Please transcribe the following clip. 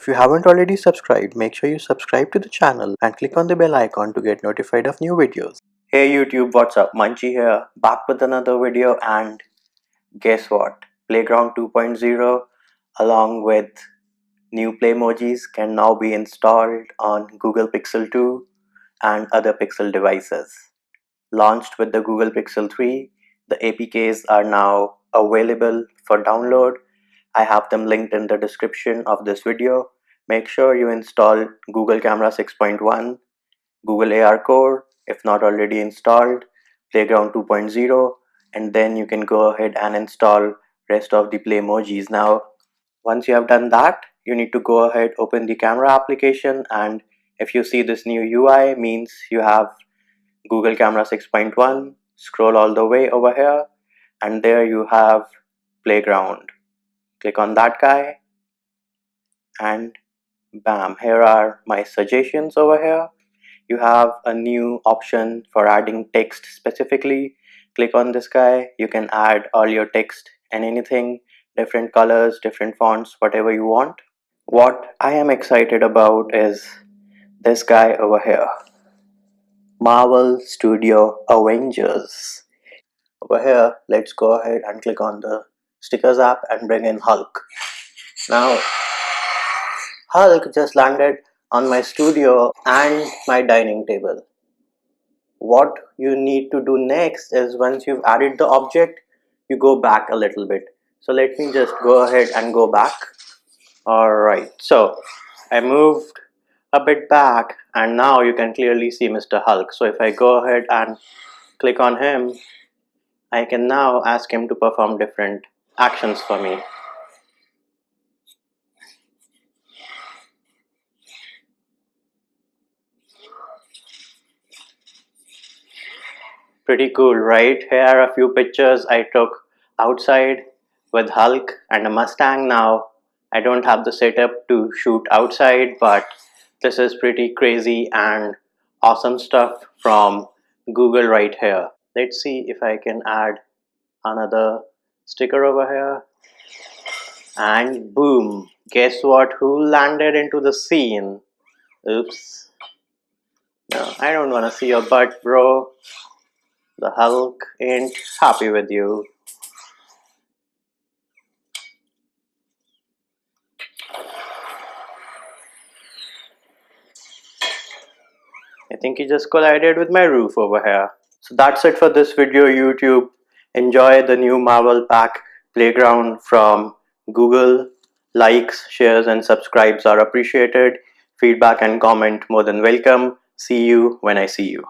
If you haven't already subscribed, make sure you subscribe to the channel and click on the bell icon to get notified of new videos. Hey YouTube, what's up? Munchie here, back with another video, and guess what? Playground 2.0 along with new Playmojis can now be installed on Google Pixel 2 and other Pixel devices. Launched with the Google Pixel 3, the APKs are now available for download. I have them linked in the description of this video. Make sure you install Google Camera 6.1, Google AR Core if not already installed, Playground 2.0, and then you can go ahead and install rest of the Playmojis. Now, once you have done that, you need to go ahead, open the camera application, and if you see this new UI, means you have Google Camera 6.1. Scroll all the way over here, and there you have Playground. Click on that guy, and bam, here are my suggestions over here. You have a new option for adding text specifically. Click on this guy. You can add all your text and anything, different colors, different fonts, whatever you want. What I am excited about is this guy over here, Marvel Studio Avengers. Over here, let's go ahead and click on the stickers app and bring in Hulk. Now, Hulk just landed on my studio and my dining table. What you need to do next is, once you've added the object, you go back a little bit. So let me just go ahead and go back. Alright, so I moved a bit back and now you can clearly see Mr. Hulk. So if I go ahead and click on him, I can now ask him to perform different actions for me. Pretty cool, right? Here are a few pictures I took outside with Hulk and a Mustang. Now, I don't have the setup to shoot outside, but this is pretty crazy and awesome stuff from Google right here. Let's see if I can add another sticker over here. And boom, guess what? Who landed into the scene? Oops. No, I don't want to see your butt, bro. The Hulk ain't happy with you. I think he just collided with my roof over here. So that's it for this video, YouTube. Enjoy the new Marvel Pack Playground from Google. Likes, shares and subscribes are appreciated. Feedback and comment more than welcome. See you when I see you.